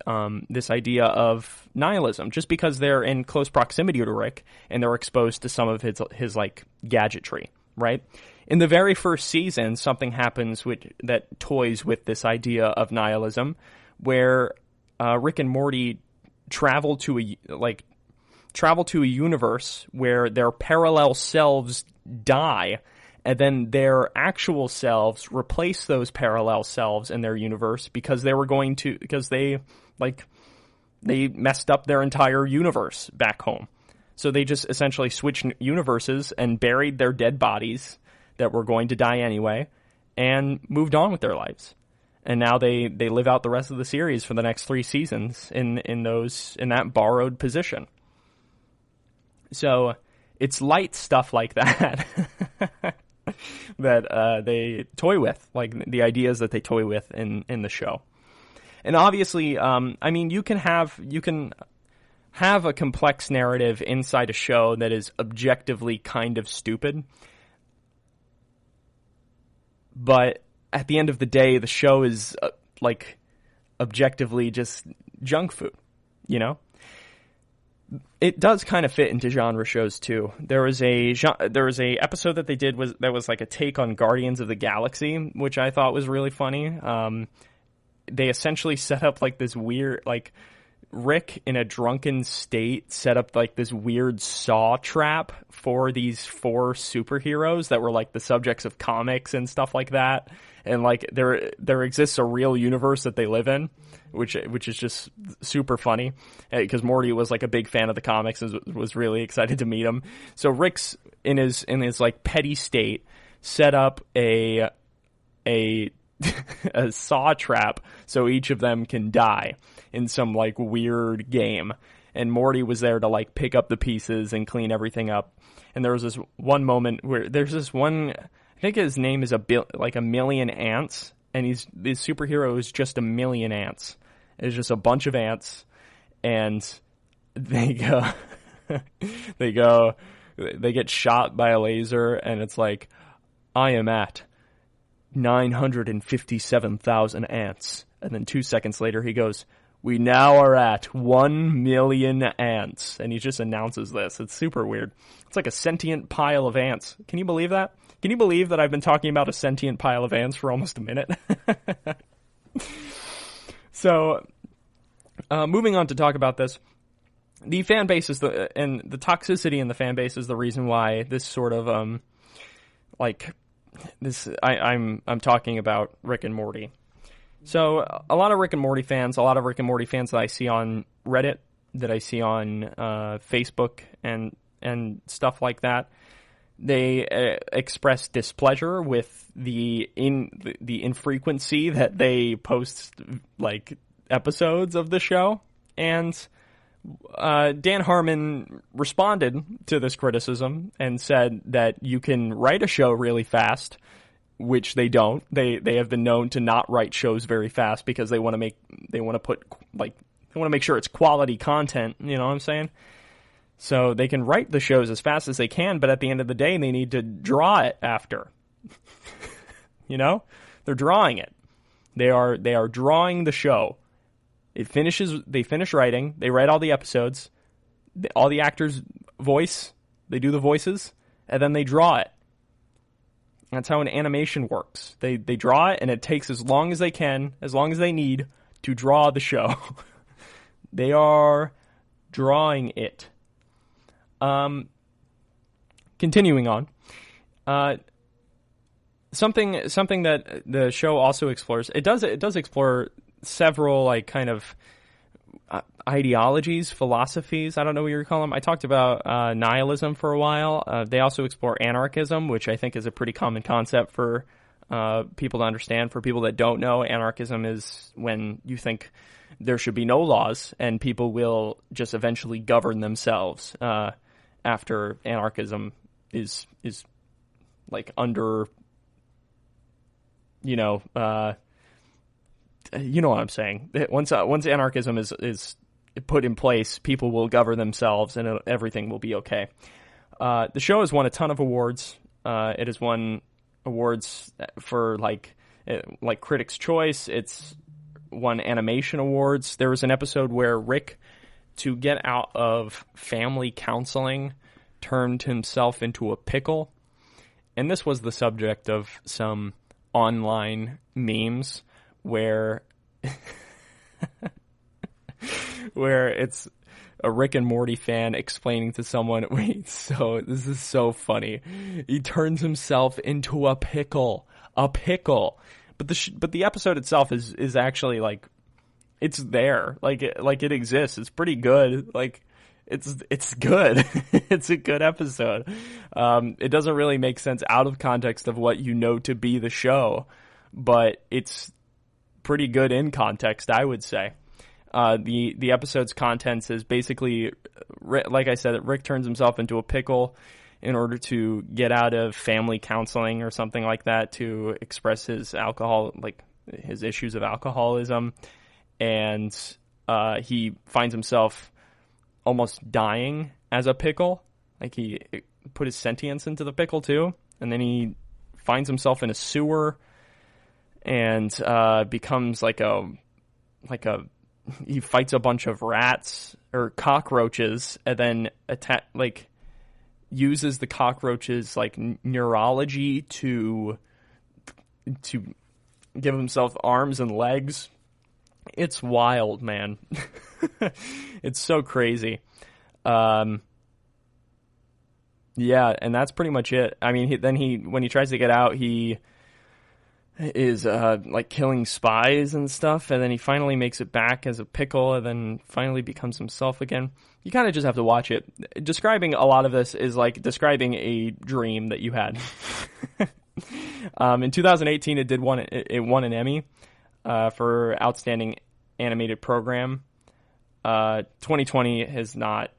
this idea of nihilism, just because they're in close proximity to Rick and they're exposed to some of his like gadgetry, right? In the very first season, something happens that toys with this idea of nihilism, where Rick and Morty travel to a universe where their parallel selves die, and then their actual selves replace those parallel selves in their universe because they messed up their entire universe back home. So they just essentially switched universes and buried their dead bodies that were going to die anyway and moved on with their lives. And now they live out the rest of the series for the next 3 seasons in that borrowed position. So it's light stuff like that that they toy with, like the ideas that they toy with in the show. And obviously, I mean, you can have a complex narrative inside a show that is objectively kind of stupid, but at the end of the day, the show is like objectively just junk food, you know? It does kind of fit into genre shows too. There was a episode that they did that was like a take on Guardians of the Galaxy, which I thought was really funny. They essentially set up like this weird, like Rick in a drunken state set up like this weird saw trap for these 4 superheroes that were like the subjects of comics and stuff like that. And like there exists a real universe that they live in, which is just super funny because Morty was like a big fan of the comics and was really excited to meet him. So Rick's in his like petty state set up a saw trap so each of them can die in some like weird game. And Morty was there to like pick up the pieces and clean everything up. And there was this one moment where there's this one, I think his name is like a million ants, and this superhero is just a million ants. It's just a bunch of ants, and they get shot by a laser, and it's like, I am at 957,000 ants. And then 2 seconds later he goes, we now are at 1 million ants. And he just announces this. It's super weird. It's like a sentient pile of ants. Can you believe that? Can you believe that I've been talking about a sentient pile of ants for almost a minute? So, moving on to talk about this. The fan base is and the toxicity in the fan base is the reason why this sort of, I'm talking about Rick and Morty. So a lot of Rick and Morty fans that I see on Reddit, that I see on Facebook and stuff like that, they express displeasure with the infrequency that they post like episodes of the show. And Dan Harmon responded to this criticism and said that you can write a show really fast, which they don't. They have been known to not write shows very fast because they want to make sure it's quality content, you know what I'm saying? So they can write the shows as fast as they can, but at the end of the day they need to draw it after. You know? They're drawing it. They are drawing the show. They finish writing, they write all the episodes, all the actors they do the voices, and then they draw it. That's how an animation works. They draw it, and it takes as long as they can, as long as they need, to draw the show. They are drawing it. Continuing on. Something that the show also explores. It does explore several like kind of ideologies, philosophies. I don't know what you call them. I talked about nihilism for a while. They also explore anarchism, which I think is a pretty common concept for people to understand. For people that don't know, anarchism is when you think there should be no laws and people will just eventually govern themselves after anarchism is like under, you know what I'm saying. Once anarchism is put in place, people will govern themselves and everything will be okay. The show has won a ton of awards. It has won awards for like Critics' Choice. It's won animation awards. There was an episode where Rick, to get out of family counseling, turned himself into a pickle. And this was the subject of some online memes where it's a Rick and Morty fan explaining to someone, this is so funny. He turns himself into a pickle. But the episode itself is actually like, it's there. Like it exists. It's pretty good. Like it's good. It's a good episode. It doesn't really make sense out of context of what you know to be the show, but it's pretty good in context, I would say. The episode's contents is basically, like I said, Rick turns himself into a pickle in order to get out of family counseling or something like that, to express his his issues of alcoholism, and he finds himself almost dying as a pickle. Like, he put his sentience into the pickle too, and then he finds himself in a sewer and becomes he fights a bunch of rats or cockroaches, and then uses the cockroaches neurology to give himself arms and legs. It's wild, man. It's so crazy. Yeah, and that's pretty much it. I mean, when he tries to get out, he is killing spies and stuff, and then he finally makes it back as a pickle, and then finally becomes himself again. You kind of just have to watch it. Describing a lot of this is like describing a dream that you had. In 2018, it won an Emmy for Outstanding Animated Program. 2020 has not.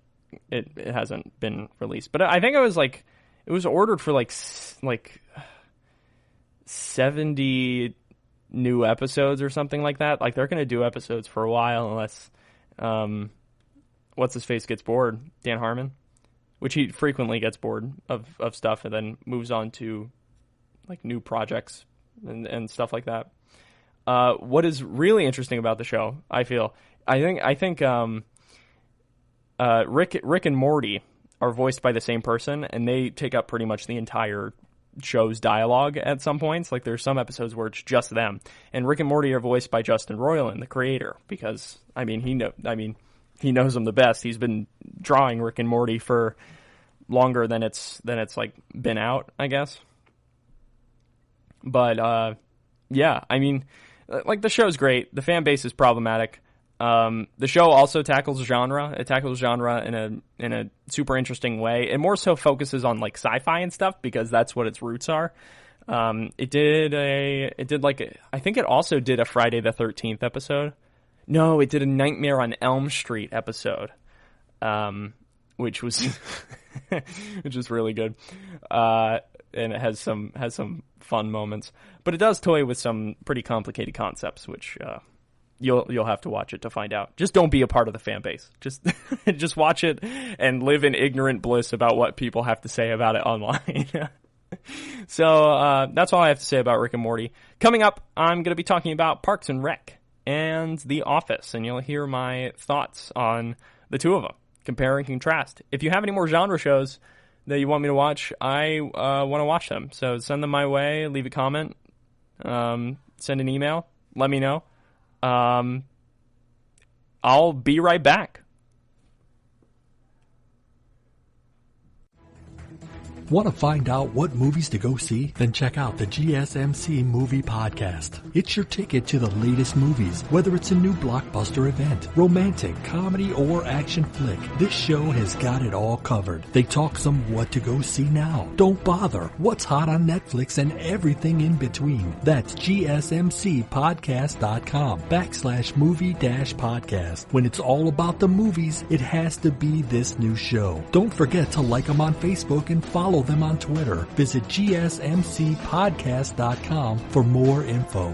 It hasn't been released, but I think it was ordered for like 70 new episodes or something like that. Like, they're going to do episodes for a while unless what's his face gets bored, Dan Harmon, which he frequently gets bored of stuff and then moves on to new projects and stuff like that. What is really interesting about the show, I think Rick and Morty are voiced by the same person, and they take up pretty much the entire show's dialogue at some points. Like, there's some episodes where it's just them, and Rick and Morty are voiced by Justin Roiland, the creator, because he knows them the best. He's been drawing Rick and Morty for longer than it's been out, I guess. But yeah, the show's great. The fan base is problematic. The show also tackles genre. It tackles genre in a super interesting way. It more so focuses on sci-fi and stuff because that's what its roots are. I think it also did a Friday the 13th episode. No, it did a Nightmare on Elm Street episode, which was really good. And it has some fun moments, but it does toy with some pretty complicated concepts, which you'll have to watch it to find out. Just don't be a part of the fan base. Just watch it and live in ignorant bliss about what people have to say about it online. So that's all I have to say about Rick and Morty. Coming up, I'm going to be talking about Parks and Rec and The Office, and you'll hear my thoughts on the two of them. Compare and contrast. If you have any more genre shows that you want me to watch, I want to watch them. So send them my way, leave a comment, send an email, let me know. I'll be right back. Want to find out what movies to go see? Then check out the GSMC Movie Podcast. It's your ticket to the latest movies, whether it's a new blockbuster event, romantic, comedy, or action flick. This show has got it all covered. They talk some what to go see now, don't bother, what's hot on Netflix, and everything in between. That's GSMCpodcast.com/movie-podcast. When it's all about the movies, it has to be this new show. Don't forget to like them on Facebook and follow them on Twitter. Visit GSMCpodcast.com for more info.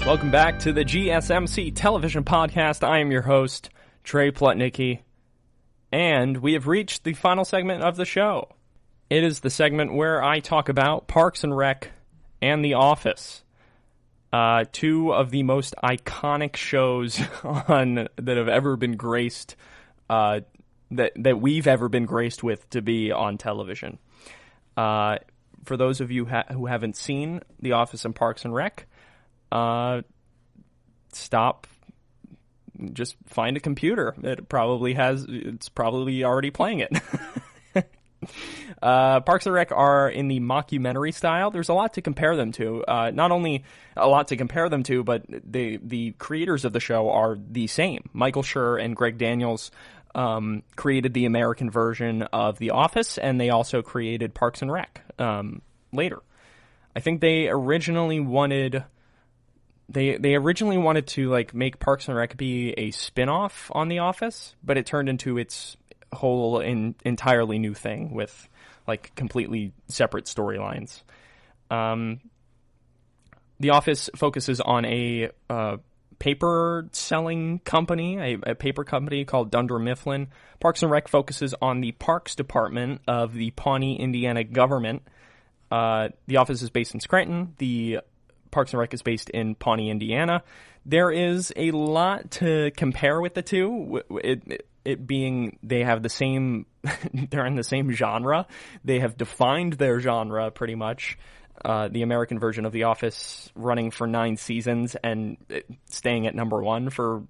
Welcome back to the GSMC Television Podcast. I am your host, Trey Plotnicki, and we have reached the final segment of the show. It is the segment where I talk about Parks and Rec and The Office, two of the most iconic shows that have ever been graced, that we've ever been graced with to be on television. for those of you who haven't seen The Office and Parks and Rec, stop. Just find a computer. It's probably already playing it. Parks and Rec are in the mockumentary style. There's a lot to compare them to. Not only a lot to compare them to, but the creators of the show are the same. Michael Schur and Greg Daniels created the American version of The Office, and they also created Parks and Rec later. I think they originally wanted to like make Parks and Rec be a spin-off on The Office, but it turned into its whole entirely new thing with like completely separate storylines. The Office focuses on a paper selling company, a paper company called Dunder Mifflin. Parks and Rec focuses on the Parks Department of the Pawnee, Indiana government. The Office is based in Scranton. The Parks and Rec is based in Pawnee, Indiana. There is a lot to compare with the two. It being they have the same, they're in the same genre. They have defined their genre pretty much. The American version of The Office running for 9 seasons and staying at number 1 for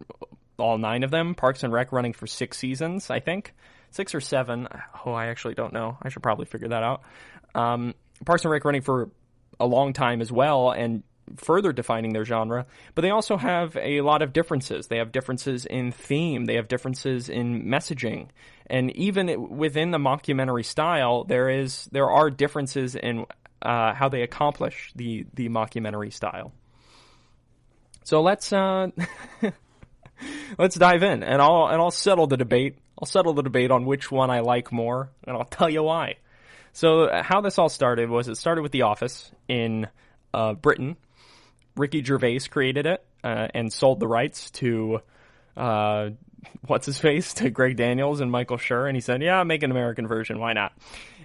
all 9 of them. Parks and Rec running for 6 seasons, I think. 6 or 7. Oh, I actually don't know. I should probably figure that out. Parks and Rec running for a long time as well and further defining their genre, but they also have a lot of differences. They have differences in theme, they have differences in messaging, and even within the mockumentary style, there are differences in how they accomplish the mockumentary style. So let's let's dive in, and I'll settle the debate. I'll settle the debate on which one I like more, and I'll tell you why. So how this all started was it started with The Office in Britain. Ricky Gervais created it and sold the rights to what's-his-face, to Greg Daniels and Michael Schur, and he said, yeah, make an American version, why not?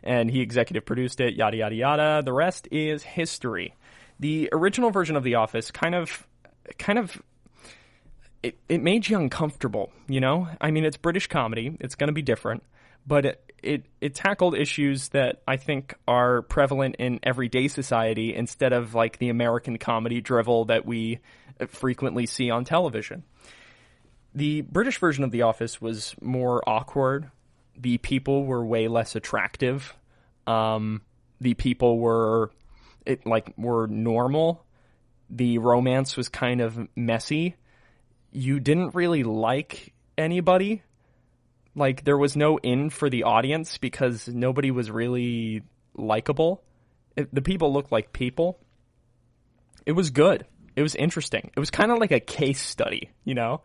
And he executive produced it, yada, yada, yada. The rest is history. The original version of The Office kind of it made you uncomfortable, you know? I mean, it's British comedy. It's going to be different. But it tackled issues that I think are prevalent in everyday society instead of like the American comedy drivel that we frequently see on television. The British version of The Office was more awkward. The people were way less attractive. The people were normal. The romance was kind of messy. You didn't really like anybody. Like, there was no in for the audience because nobody was really likable. The people looked like people. It was good. It was interesting. It was kind of like a case study, you know?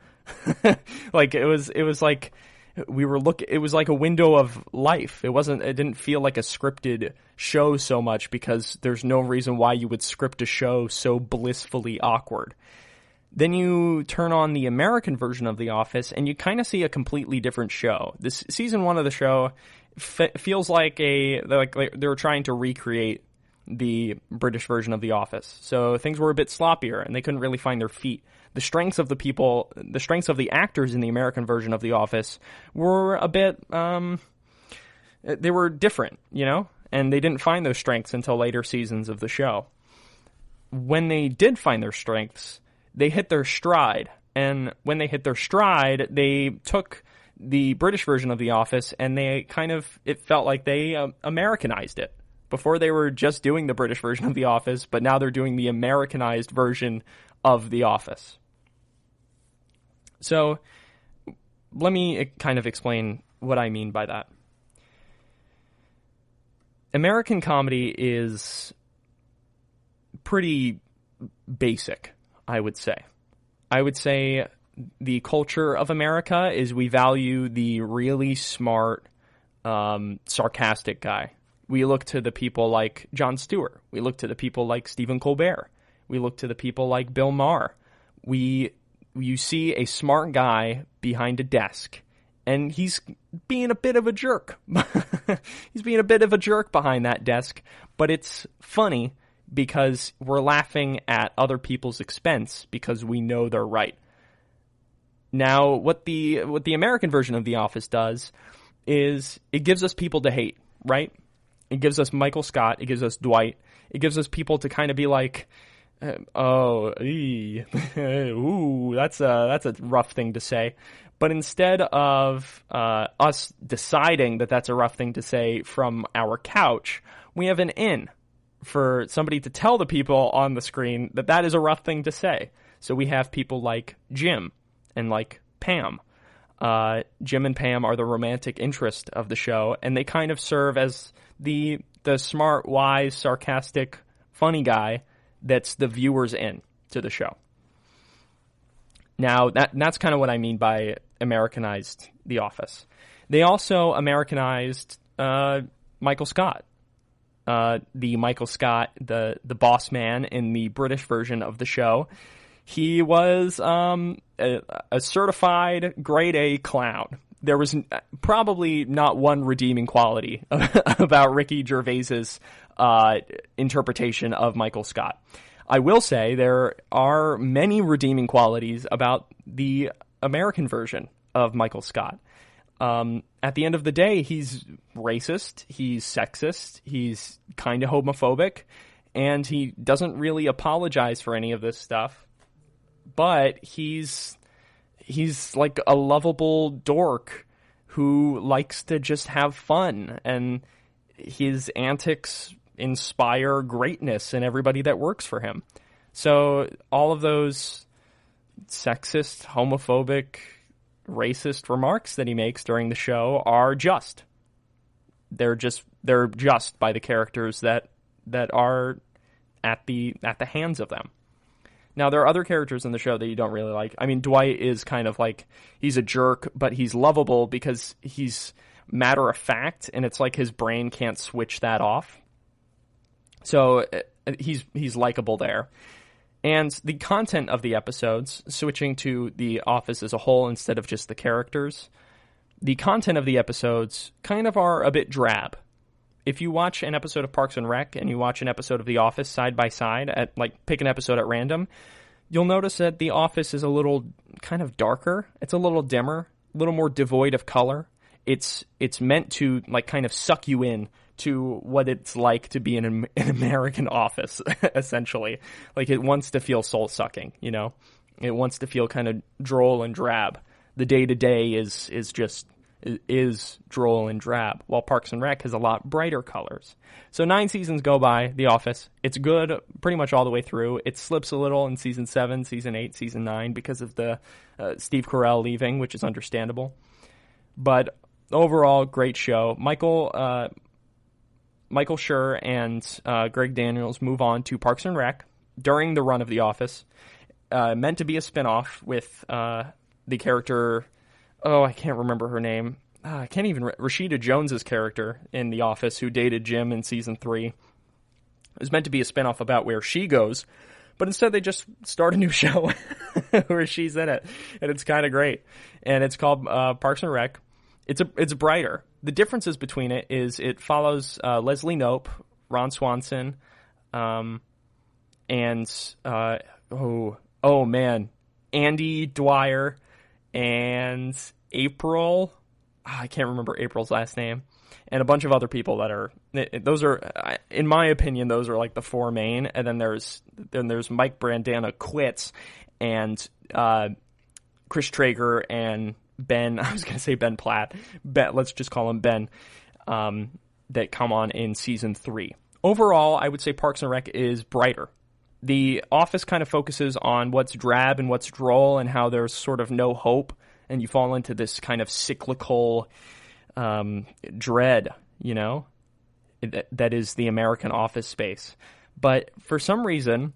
Like, it was like it was like a window of life. It didn't feel like a scripted show so much because there's no reason why you would script a show so blissfully awkward. Then you turn on the American version of The Office, and you kind of see a completely different show. This season 1 of the show feels like they were trying to recreate the British version of The Office. So things were a bit sloppier, and they couldn't really find their feet. The strengths of the actors in the American version of The Office were a bit, they were different, you know? And they didn't find those strengths until later seasons of the show. When they did find their strengths, they hit their stride, and when they hit their stride, they took the British version of The Office, and it felt like they Americanized it. Before they were just doing the British version of The Office, but now they're doing the Americanized version of The Office. So let me kind of explain what I mean by that. American comedy is pretty basic, I would say. I would say the culture of America is we value the really smart, sarcastic guy. We look to the people like Jon Stewart. We look to the people like Stephen Colbert. We look to the people like Bill Maher. You see a smart guy behind a desk, and he's being a bit of a jerk. He's being a bit of a jerk behind that desk, but it's funny because we're laughing at other people's expense because we know they're right. Now, what the American version of The Office does is it gives us people to hate, right? It gives us Michael Scott. It gives us Dwight. It gives us people to kind of be like, ooh, that's a rough thing to say. But instead of us deciding that that's a rough thing to say from our couch, we have an in for somebody to tell the people on the screen that that is a rough thing to say. So we have people like Jim and like Pam. Jim and Pam are the romantic interest of the show, and they kind of serve as the smart, wise, sarcastic, funny guy that's the viewers in to the show. Now, that's kind of what I mean by Americanized The Office. They also Americanized Michael Scott. The Michael Scott, the boss man in the British version of the show. He was a certified grade A clown. There was probably not one redeeming quality about Ricky Gervais's interpretation of Michael Scott. I will say there are many redeeming qualities about the American version of Michael Scott. At the end of the day, he's racist, he's sexist, he's kind of homophobic, and he doesn't really apologize for any of this stuff. But he's like a lovable dork who likes to just have fun, and his antics inspire greatness in everybody that works for him. So all of those sexist, homophobic, racist remarks that he makes during the show are just. They're just by the characters that are at the hands of them. Now, there are other characters in the show that you don't really like. I mean, Dwight is kind of like, he's a jerk, but he's lovable because he's matter of fact, and it's like his brain can't switch that off. So he's likable there. And the content of the episodes, switching to The Office as a whole instead of just the characters, the content of the episodes kind of are a bit drab. If you watch an episode of Parks and Rec and you watch an episode of The Office side by side, pick an episode at random, you'll notice that The Office is a little kind of darker. It's a little dimmer, a little more devoid of color. It's meant to kind of suck you in to what it's like to be in an American office, essentially. Like, it wants to feel soul-sucking, you know? It wants to feel kind of droll and drab. The day-to-day is droll and drab, while Parks and Rec has a lot brighter colors. So 9 seasons go by, The Office. It's good pretty much all the way through. It slips a little in Season 7, Season 8, Season 9 because of the Steve Carell leaving, which is understandable. But overall, great show. Michael Schur and Greg Daniels move on to Parks and Rec during the run of The Office. Meant to be a spinoff with the character... Oh, I can't remember her name. Rashida Jones's character in The Office, who dated Jim in Season 3. It was meant to be a spinoff about where she goes, but instead they just start a new show where she's in it, and it's kind of great. And it's called Parks and Rec. It's brighter. The differences between it is it follows Leslie Knope, Ron Swanson, and Andy Dwyer, and April. I can't remember April's last name, and a bunch of other people that are. Those are, in my opinion, those are like the four main. And then there's Mike Brandana quits, and Chris Traeger and Ben. I was going to say Ben Platt. Let's just call him Ben. That come on in Season 3. Overall, I would say Parks and Rec is brighter. The Office kind of focuses on what's drab and what's droll and how there's sort of no hope, and you fall into this kind of cyclical dread, you know, that is the American office space. But for some reason,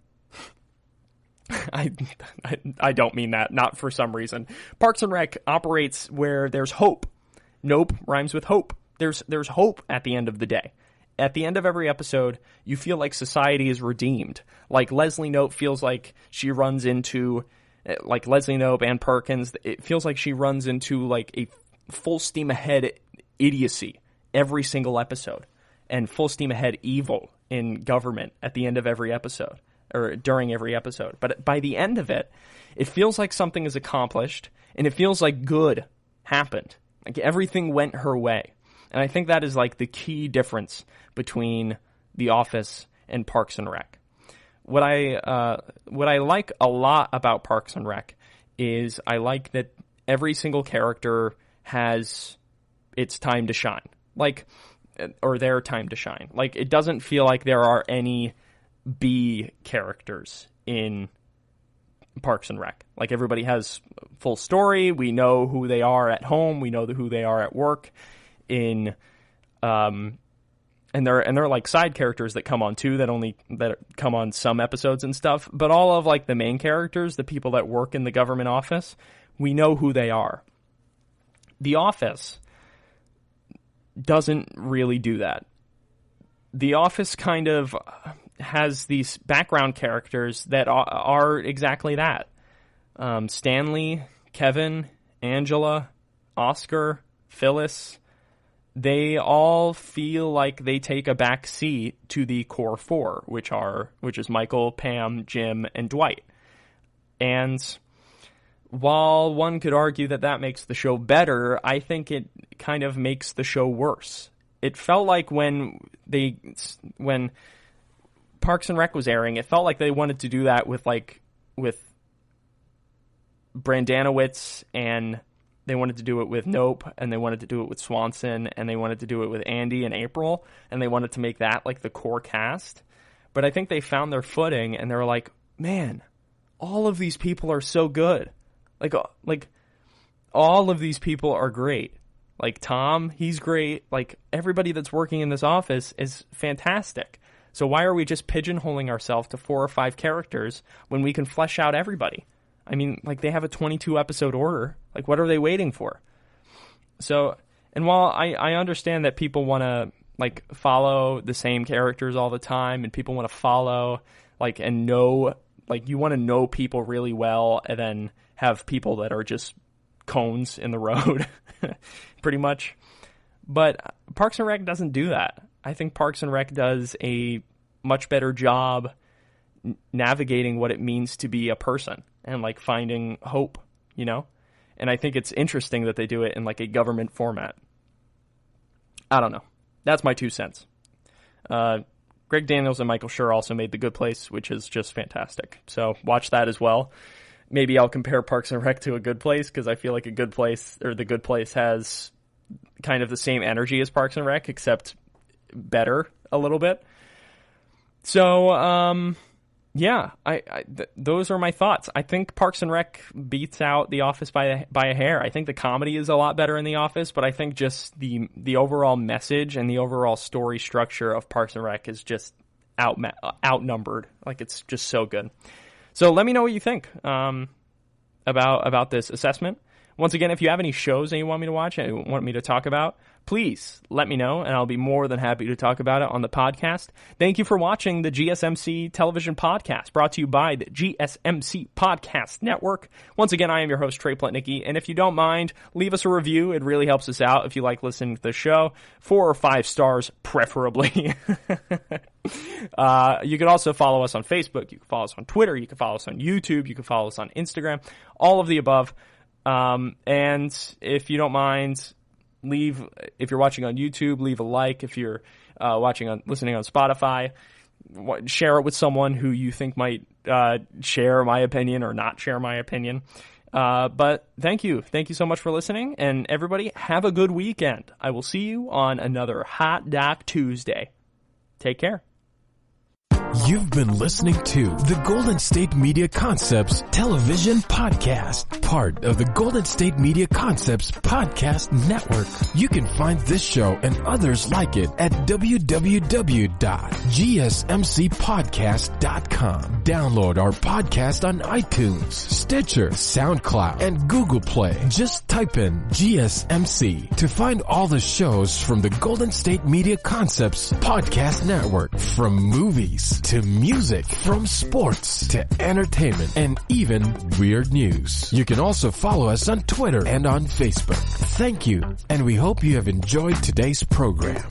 I don't mean that, not for some reason. Parks and Rec operates where there's hope. Nope rhymes with hope. There's hope at the end of the day. At the end of every episode, you feel like society is redeemed. Like Leslie Knope feels like she runs into, like Leslie Knope and Perkins, it feels like she runs into like a full steam ahead idiocy every single episode, and full steam ahead evil in government at the end of every episode, or during every episode. But by the end of it, it feels like something is accomplished, and it feels like good happened. Like everything went her way. And I think that is like the key difference between The Office and Parks and Rec. What I like a lot about Parks and Rec is I like that every single character has its time to shine, like, or their time to shine. Like, it doesn't feel like there are any B characters in Parks and Rec. Like, everybody has full story. We know who they are at home. We know who they are at work. And they're like side characters that come on too, that come on some episodes and stuff. But all of like the main characters, the people that work in the government office, we know who they are. The Office doesn't really do that. The Office kind of has these background characters that are exactly that. Stanley, Kevin, Angela, Oscar, Phyllis, they all feel like they take a back seat to the core four, which is Michael, Pam, Jim, and Dwight. And while one could argue that makes the show better, I think it kind of makes the show worse. It felt like when Parks and Rec was airing, it felt like they wanted to do that with Brandanowitz, and they wanted to do it with Nope, and they wanted to do it with Swanson, and they wanted to do it with Andy and April, and they wanted to make that like the core cast. But I think they found their footing, and they were like, man, all of these people are so good. Like all of these people are great. Like Tom, he's great. Like everybody that's working in this office is fantastic. So why are we just pigeonholing ourselves to 4 or 5 characters when we can flesh out everybody? I mean, like, they have a 22 episode order. Like, what are they waiting for? So, and while I understand that people want to, like, follow the same characters all the time, and people want to follow, like, and know, like, you want to know people really well, and then have people that are just cones in the road, pretty much. But Parks and Rec doesn't do that. I think Parks and Rec does a much better job navigating what it means to be a person and like finding hope, you know? And I think it's interesting that they do it in like a government format. I don't know. That's my 2 cents. Greg Daniels and Michael Schur also made The Good Place, which is just fantastic. So watch that as well. Maybe I'll compare Parks and Rec to A Good Place, because I feel like The Good Place has kind of the same energy as Parks and Rec, except better a little bit. So, yeah, those are my thoughts. I think Parks and Rec beats out The Office by a hair. I think the comedy is a lot better in The Office, but I think just the overall message and the overall story structure of Parks and Rec is just outnumbered. Like, it's just so good. So let me know what you think about this assessment. Once again, if you have any shows that you want me to watch and want me to talk about, please let me know, and I'll be more than happy to talk about it on the podcast. Thank you for watching the GSMC Television Podcast, brought to you by the GSMC Podcast Network. Once again, I am your host, Trey Plotnicki, and if you don't mind, leave us a review. It really helps us out if you like listening to the show. 4 or 5 stars, preferably. You can also follow us on Facebook. You can follow us on Twitter. You can follow us on YouTube. You can follow us on Instagram. All of the above. And if you don't mind, if you're watching on YouTube, leave a like. If you're listening on Spotify, share it with someone who you think might share my opinion or not share my opinion. But thank you so much for listening, and everybody have a good weekend. I will see you on another Hot Doc Tuesday. Take care. You've been listening to the Golden State Media Concepts Television Podcast, part of the Golden State Media Concepts Podcast Network. You can find this show and others like it at www.gsmcpodcast.com. Download our podcast on iTunes, Stitcher, SoundCloud, and Google Play. Just type in GSMC to find all the shows from the Golden State Media Concepts Podcast Network, from movies to music, from sports to entertainment, and even weird news. You can also follow us on Twitter and on Facebook. Thank you, and we hope you have enjoyed today's program.